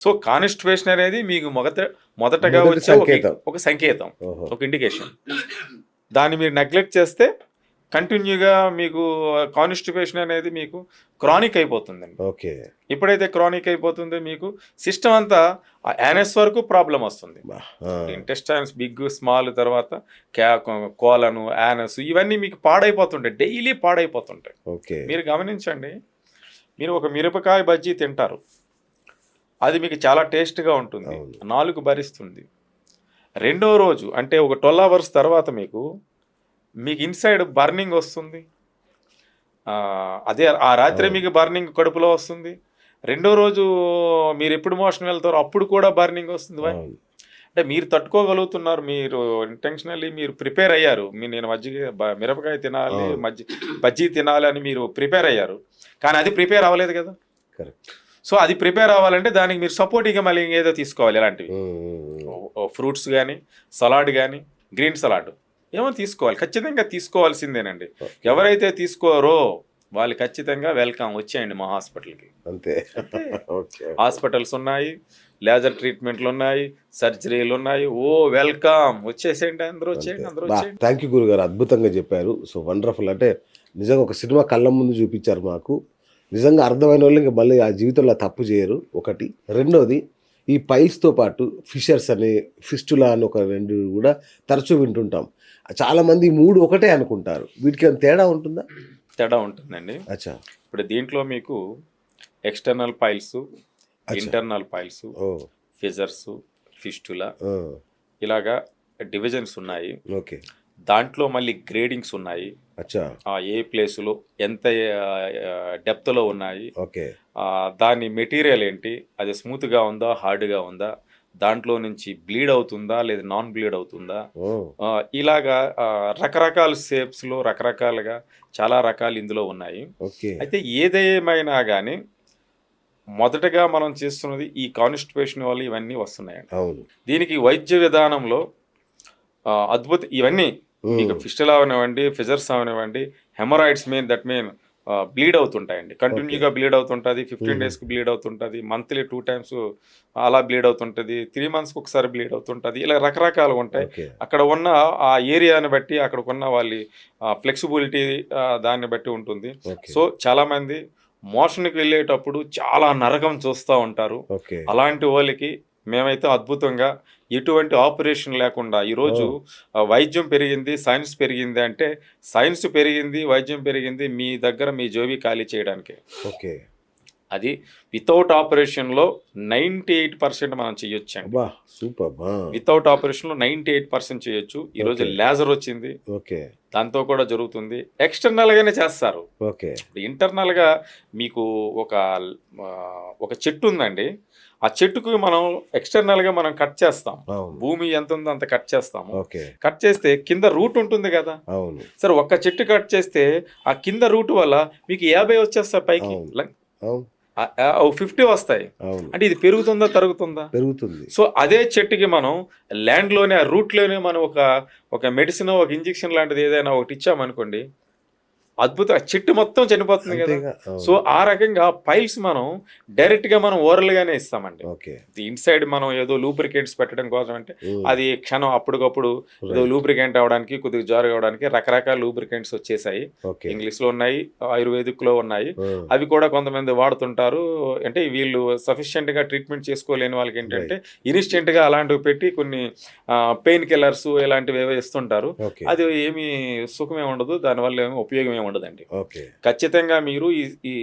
So constipation అనేది మీకు మొదటగా మొదటి వచ్చే సంకేతం. ఒక సంకేతం, ఓహో! ఒక ఇండికేషన్. దాన్ని మీరు నెగ్లెక్ట్ చేస్తే కంటిన్యూగా మీకు కాన్స్టిపేషన్ అనేది మీకు క్రానిక్ అయిపోతుందండి. ఓకే. ఎప్పుడైతే క్రానిక్ అయిపోతుందో మీకు సిస్టమ్ అంతా యానస్ వరకు ప్రాబ్లం వస్తుంది. అబ్బా! ఆ! ఇంటెస్టైన్స్ బిగ్, స్మాల్, తర్వాత కోలను, యానస్ ఇవన్నీ మీకు పాడైపోతుంటాయి. డైలీ పాడైపోతుంటాయి. ఓకే. మీరు గమనించండి. మీరు ఒక మిరపకాయ బజ్జీ తింటారు. అది మీకు చాలా టేస్ట్‌గా ఉంటుంది. అవును. నాలుక భరిస్తుంది. రెండో రోజు అంటే ఒక 12 అవర్స్ తర్వాత మీకు ఇన్‌సైడ్ బర్నింగ్ వస్తుంది. అదే ఆ రాత్రే అవును. మీకు బర్నింగ్ కడుపులో వస్తుంది. రెండో రోజు మీరెప్పుడు మోషన్ వెళ్తారో అప్పుడు కూడా బర్నింగ్ వస్తుంది. అవును. అంటే మీరు తట్టుకోగలుగుతున్నారు. మీరు ఇంటెన్షనల్లీ మీరు ప్రిపేర్ అయ్యారు. నేను మిరపకాయ తినాలి, అవును. బజ్జీ తినాలి అని మీరు ప్రిపేర్ అయ్యారు. కానీ అది ప్రిపేర్ అవ్వలేదు కదా! కరెక్ట్. సో, అది ప్రిపేర్ అవ్వాలంటే దానికి మీరు సపోర్టింగ్‌గా మళ్ళీ ఇంకేదో తీసుకోవాలి ఇలాంటివి. హ్మ్. హ్మ్. హ్మ్. ఫ్రూట్స్ గానీ, సలాడ్ గానీ, గ్రీన్ సలాడ్ ఏమో తీసుకోవాలి. ఖచ్చితంగా తీసుకోవాల్సిందేనండి. ఓకే. ఎవరైతే తీసుకోరో వాళ్ళు ఖచ్చితంగా వెల్కమ్ వచ్చేయండి మా హాస్పిటల్‌కి. అంతే. అంతే. ఓకే. హాస్పిటల్స్ ఉన్నాయి, లేజర్ ట్రీట్మెంట్లున్నాయి, సర్జరీలున్నాయి. ఓహ్! వెల్కమ్ వచ్చేసేయండి, అందరూ అంతే. వచ్చేయండి, అందరూ వచ్చేయండి. థ్యాంక్ యూ గురుగారు. అద్భుతంగా చెప్పారు. So, wonderful. అంటే నిజంగా ఒక సినిమా కళ్ళ ముందు చూపించారు మాకు. నిజంగా అర్థమైనోళ్ళు ఇంక మళ్ళీ ఆ జీవితంలో తప్పు చేయరు ఒకటి. రెండోది ఈ పైల్స్‌తో పాటు ఫిషర్స్ అని, ఫిస్టులా అని ఒక 2 కూడా తరచూ వింటుంటాం. చాలామంది ఈ 3 ఒకటే అనుకుంటారు. వీటికేమైనా తేడా ఉంటుందా? తేడా ఉంటుందండి. అచ్చా! ఇప్పుడు దీంట్లో మీకు ఎక్స్‌టర్నల్ పైల్స్, అచ్చా! ఇంటర్నల్ పైల్స్, ఓహ్! ఫిజర్స్, ఫిస్టులా ఆ! ఇలాగా డివిజన్స్ ఉన్నాయి. ఓకే. దాంట్లో మళ్ళీ గ్రేడింగ్స్ ఉన్నాయి. అచ్చా! ఏ ప్లేస్‌లో ఎంత డెప్త్‌లో ఉన్నాయి. ఓకే. దాని మెటీరియల్ ఏంటి? అది స్మూత్‌గా ఉందా? హార్డ్‌గా ఉందా? దాంట్లో నుంచి బ్లీడ్ అవుతుందా? లేదా నాన్ బ్లీడ్ అవుతుందా? ఓహ్! ఇలాగా రకరకాల షేప్స్‌లో రకరకాలుగా చాలా రకాలు ఇందులో ఉన్నాయి. ఓకే. అయితే ఏదేమైనా గానీ మొదటగా మనం చేస్తున్నది ఈ కాన్‌స్టిపేషన్ వల్ల ఇవన్నీ వస్తున్నాయండి. అవును. దీనికి వైద్య విధానంలో ఇవన్నీ మీకు హ్మ్. ఫిస్టులా అవనివ్వండి, ఫిషర్స్ అవనివ్వండి, హెమరాయిడ్స్ బ్లీడ్ అవుతుంటాయండి. ఓకే. కంటిన్యూగా బ్లీడ్ అవుతుంటది. 15 హుహు. డేస్‌కి బ్లీడ్ అవుతుంటది. మంత్లీ 2 టైమ్స్ అలా బ్లీడ్ అవుతుంటది. 3 మంత్స్‌కి ఒకసారి బ్లీడ్ అవుతుంటది. ఇలా రకరకాలుగుంటాయి. ఓకే. అక్కడ ఉన్న ఆ ఏరియాని బట్టి, అక్కడికున్న వాళ్ళి ఫ్లెక్సిబిలిటీ దాన్ని బట్టి ఉంటుంది. ఓకే. సో, చాలామంది మోషన్‌కి వెళ్ళేటప్పుడు చాలా నరకం చూస్తా ఉంటారు. ఓకే. అలాంటి వాళ్ళకి మేమైతే అద్భుతంగా ఎటువంటి ఆపరేషన్ లేకుండా ఈరోజు ఓహ్! వైద్యం పెరిగింది, సైన్స్ పెరిగింది అంటే సైన్స్ పెరిగింది, వైద్యం పెరిగింది మీ దగ్గర మీ జోబీ ఖాళీ చేయడానికే. ఓకే. అది వితౌట్ ఆపరేషన్‌లో 98% మనం చేయొచ్చండి. అబ్బా! సూపర్బ్! ఆ! వితౌట్ ఆపరేషన్‌లో 98% చేయొచ్చు. ఈరోజు ఓకే. లేజర్ వచ్చింది. ఓకే. దాంతో కూడా జరుగుతుంది. ఎక్స్‌టర్నల్‌గానే చేస్తారు. ఓకే. ఇంటర్నల్‌గా మీకు ఒక ఒక చెట్టు ఉందండి. ఆ చెట్టుకి మనం ఎక్స్‌టర్నల్‌గా మనం కట్ చేస్తాం. అవును. భూమి ఎంత ఉందో అంత కట్ చేస్తాము. ఓకే. కట్ చేస్తే కింద రూట్ ఉంటుంది గదా! అవును. సరే ఒక్క చెట్టు కట్ చేస్తే ఆ కింద రూట్ వల్ల మీకు 50 వచ్చేస్తాయి పైకి. అవును. అవును. 50 వస్తాయి. అవును. అంటే ఇది పెరుగుతుందా? తరుగుతుందా? పెరుగుతుంది. సో, అదే చెట్టుకి మనం ల్యాండ్‌లోనే ఆ రూట్‌లోనే మనం ఒక మెడిసినో, ఒక ఇంజెక్షన్ లాంటిది ఏదైనా ఒకటి ఇచ్చామనుకోండి, చెట్టు మొత్తం చనిపోతుంది గదా! అంతేగా. సో, అవును. ఆ రకంగా పైల్స్ మనం డైరెక్ట్‌గా మనం ఓరల్‌గానే ఇస్తామండి. ఓకే. ఇన్‌సైడ్ మనం ఏదో లూబ్రికేట్స్ పెట్టడం కోసం అంటే, హ్మ్. అది క్షణం అప్పటికప్పుడు ఏదో రైట్. లూబ్రికెంట్ అవ్వడానికి, కొద్దిగా జారుగా అవ్వడానికి రకరకాల లూబ్రికెంట్స్ వచ్చేసాయి. ఓకే. ఇంగ్లీష్‌లో ఉన్నాయి, ఆయుర్వేదిక్‌లో ఉన్నాయి. ఆ! అవి కూడా కొంతమంది వాడుతుంటారు. అంటే వీళ్ళు సఫిషియెంట్‌గా ట్రీట్మెంట్ చేసుకోలేని వాళ్ళకేంటంటే, రైట్. ఇన్‌స్టెంట్‌గా అలాంటివి పెట్టి కొన్ని పెయిన్ కిల్లర్స్ ఇలాంటివేవో ఇస్తుంటారు. ఓకే. అది ఏమి సుఖమేమి ఉండదు. దానివల్ల ఏమి ఉపయోగం ఏమి ఉండదండి. ఓకే. ఖచ్చితంగా మీరు ఈ ఈ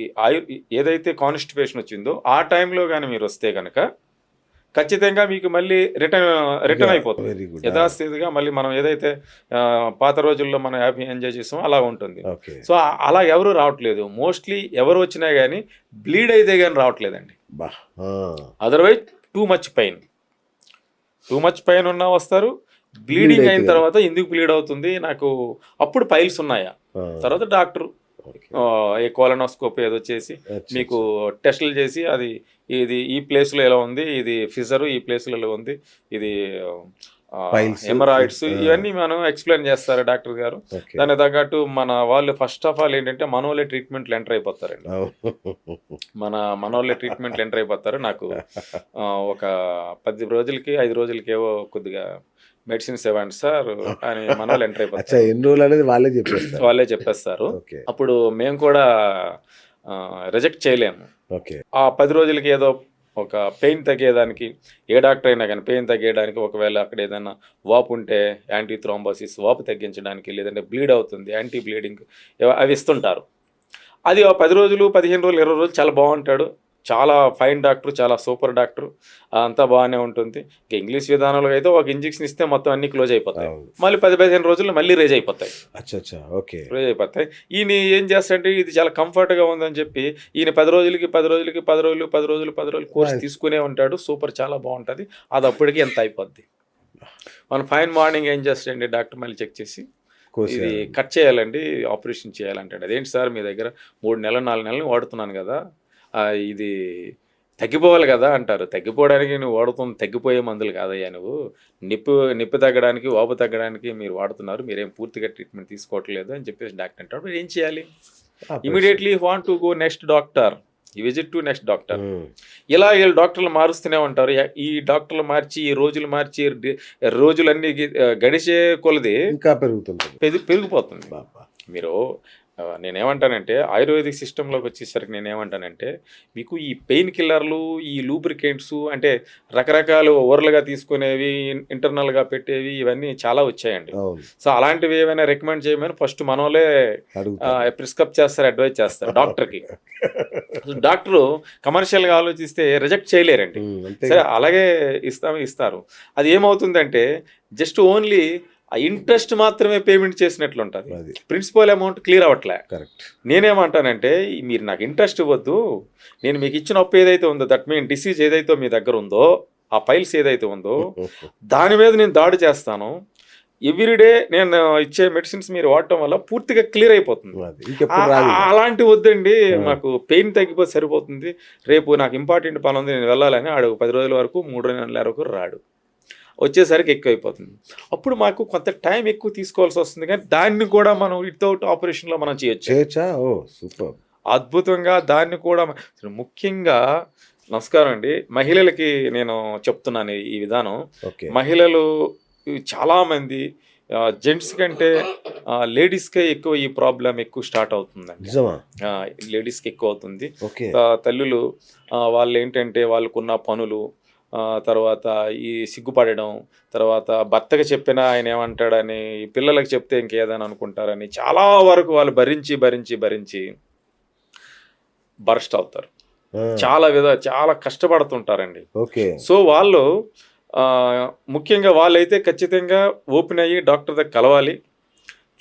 ఏదైతే కాన్‌స్టిపేషన్ వచ్చిందో, ఆ టైంలో గాని మీరొస్తే గనక, ఖచ్చితంగా మీకు మళ్ళీ ఇక రిటర్న్ అయిపోతుంది. Very good. ఆ! యథాస్థితిగా మళ్ళీ మనం ఏదైతే పాత రోజుల్లో మనం హ్యాపీ ఎంజాయ్ చేసామో అలా ఉంటుంది. ఓకే. సో, అలా ఎవరు రావట్లేదు. మోస్ట్‌లీ ఎవరు వచ్చినా గాని బ్లీడ్ అయితే గాని రావట్లేదండి. అబ్బా! ఆ! Otherwise too much pain. Too much pain ఉన్నా వస్తారు. బ్లీడ్ బ్లీడింగ్ అయితే అయిన గాని. తర్వాత ఎందుకు బ్లీడ్ అవుతుంది? అప్పుడు పైల్స్ ఉన్నాయా? ఆ! తర్వాత డాక్టరు ఓకే. ఏ కోలనోస్కోపీ ఏదో చేసి మీకు అచ్చచ్చ! టెస్టులు చేసి ఈ ప్లేస్‌లో ఇలా ఉంది. ఇది ఫిషరు ఈ ప్లేస్‌లో ఇలా ఉంది. ఇది Piles, హెమరాయిడ్స్ ఇవన్నీ మనం ఎక్స్ప్లెయిన్ చేస్తారు డాక్టర్ గారు. ఓకే. దానికి తగ్గట్టు మన వాళ్ళు ఫస్ట్ ఆఫ్ ఆల్ ఏంటంటే మనోళ్ళే ట్రీట్మెంట్లు ఎంటర్ అయిపోతారండి. మనోళ్ళే ట్రీట్మెంట్లు ఎంటర్ అయిపోతారు. నాకు ఒక 10 రోజులకి 5 రోజులకి ఏవో కొద్దిగా మెడిసిన్స్ ఇవ్వండి సార్ అని మనోళ్ళు ఎంటర్ అచ్చా, అయిపోతారు. ఎన్ని రోజులు అనేది వాళ్ళే చెప్పేస్తారు. వాళ్ళే చెప్పేస్తారు. ఓకే. అప్పుడు మేము కూడా రిజెక్ట్ చేయలేము. ఓకే. ఆ 10 రోజులకి ఏదో ఒక పెయిన్ తగ్గేదానికి, ఏ డాక్టర్ అయినా కానీ పెయిన్ తగ్గేయడానికి, ఒకవేళ అక్కడ ఏదైనా వాపు ఉంటే యాంటీ థ్రోంబోసిస్ వాపు తగ్గించడానికి, లేదంటే బ్లీడ్ అవుతుంది యాంటీ బ్లీడింగ్ అవి ఇస్తుంటారు. అది 10 రోజులు 15 రోజులు 20 రోజులు చాలా బాగుంటాడు. చాలా ఫైన్ డాక్టర్, చాలా సూపర్ డాక్టర్, అంతా బాగానే ఉంటుంది. ఇంకా ఇంగ్లీష్ విధానంలో అయితే ఒక ఇంజెక్షన్ ఇస్తే మొత్తం అన్ని క్లోజ్ అయిపోతాయి. అవును. మళ్ళీ 10-15 రోజుల్లో మళ్ళీ రేజ్ అయిపోతాయి. అచ్చా. ఓకే. రేజ్ అయిపోతాయి. ఈయన ఏం చేస్తాడంటే ఇది చాలా కంఫర్ట్గా ఉందని చెప్పి ఈయన 10 రోజులకి 10 రోజులకి 10 రోజులు 10 రోజులు 10 రోజులు కోర్స్ Nice. తీసుకునే ఉంటాడు. సూపర్, చాలా బాగుంటుంది. అది అప్పటికి ఎంత అయిపోద్ది. మన ఫైన్ మార్నింగ్ ఏం చేస్తాడండి డాక్టర్ మళ్ళీ చెక్ చేసి ఇది కట్ చేయాలండి, ఆపరేషన్ చేయాలంటాడు. అదేంటి సార్ మీ దగ్గర 3 నెలలు 4 నెలలు వాడుతున్నాను కదా, ఇది తగ్గిపోవాలి కదా అంటారు. తగ్గిపోవడానికి నువ్వు వాడుతున్న తగ్గిపోయే మందులు కాదయ్యా, నువ్వు నొప్పి తగ్గడానికి వాపు తగ్గడానికి మీరు వాడుతున్నారు, మీరేం పూర్తిగా ట్రీట్మెంట్ తీసుకోవట్లేదు అని చెప్పేసి డాక్టర్ అంటాడు. మీరు ఏం చేయాలి? Immediately want to go next doctor, ఈ విజిట్ టు నెక్స్ట్ డాక్టర్. ఇలా వీళ్ళు డాక్టర్లు మారుస్తూనే ఉంటారు. ఈ డాక్టర్లు మార్చి, ఈ రోజులు మార్చి, రోజులన్నీ గడిచే కొలది ఇంకా పెరుగుతుంటుంది, పెరిగిపోతుంది. మీరు నేనేమంటానంటే ఆయుర్వేదిక్ సిస్టంలోకి వచ్చేసరికి నేనేమంటానంటే మీకు ఈ పెయిన్ కిల్లర్లు, ఈ లూబ్రికెంట్స్ అంటే రకరకాలు ఓవర్లుగా తీసుకునేవి, ఇంటర్నల్గా పెట్టేవి, ఇవన్నీ చాలా వచ్చాయండి. సో అలాంటివి ఏమైనా రికమెండ్ చేయమని ఫస్ట్ మనోలే ప్రిస్క్రైబ్ చేస్తారు, అడ్వైజ్ చేస్తారు డాక్టర్కి. డాక్టరు కమర్షియల్గా ఆలోచిస్తే రిజెక్ట్ చేయలేరండి. సరే అలాగే ఇస్తారు. అది ఏమవుతుందంటే జస్ట్ ఓన్లీ ఆ ఇంట్రెస్ట్ మాత్రమే పేమెంట్ చేసినట్లు ఉంటుంది. ప్రిన్సిపల్ అమౌంట్ క్లియర్ అవ్వట్లే. నేనేమంటానంటే మీరు నాకు ఇంట్రెస్ట్ ఇవ్వద్దు, నేను మీకు ఇచ్చిన అప్పు ఏదైతే ఉందో, దట్ మీన్ డిసీజ్ ఏదైతే మీ దగ్గర ఉందో, ఆ ఫైల్స్ ఏదైతే ఉందో దాని మీద నేను దాడి చేస్తాను. ఎవ్రీడే నేను ఇచ్చే మెడిసిన్స్ మీరు వాడటం వల్ల పూర్తిగా క్లియర్ అయిపోతుంది. అలాంటి వద్దండి, మాకు పెయిన్ తగ్గిపోతే సరిపోతుంది, రేపు నాకు ఇంపార్టెంట్ పని ఉంది నేను వెళ్ళాలని ఆడు 10 రోజుల వరకు 3 నెలల వరకు రాడు, వచ్చేసరికి ఎక్కువ అయిపోతుంది. అప్పుడు మాకు కొంత టైం ఎక్కువ తీసుకోవాల్సి వస్తుంది. కానీ దాన్ని కూడా మనం వితౌట్ ఆపరేషన్లో మనం చేయొచ్చు అద్భుతంగా. దాన్ని కూడా ముఖ్యంగా నమస్కారం అండి, మహిళలకి నేను చెప్తున్నాను ఈ విధానం. మహిళలు చాలామంది జెంట్స్ కంటే లేడీస్కే ఎక్కువ ఈ ప్రాబ్లం ఎక్కువ స్టార్ట్ అవుతుందండి. లేడీస్కి ఎక్కువ అవుతుంది. తల్లులు వాళ్ళు ఏంటంటే వాళ్ళకున్న పనులు, తర్వాత ఈ సిగ్గుపడడం, తర్వాత భర్తకి చెప్పినా ఆయన ఏమంటాడని, పిల్లలకు చెప్తే ఇంకేదని అనుకుంటారని చాలా వరకు వాళ్ళు భరించి బర్స్ట్ అవుతారు. చాలా కష్టపడుతుంటారండి. సో వాళ్ళు ముఖ్యంగా వాళ్ళైతే ఖచ్చితంగా ఓపెన్ అయ్యి డాక్టర్ దగ్గర కలవాలి,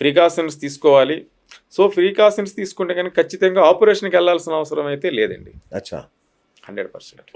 ప్రికాషన్స్ తీసుకోవాలి. సో ప్రికాషన్స్ తీసుకుంటే కానీ ఖచ్చితంగా ఆపరేషన్కి వెళ్ళాల్సిన అవసరం అయితే లేదండి. 100%.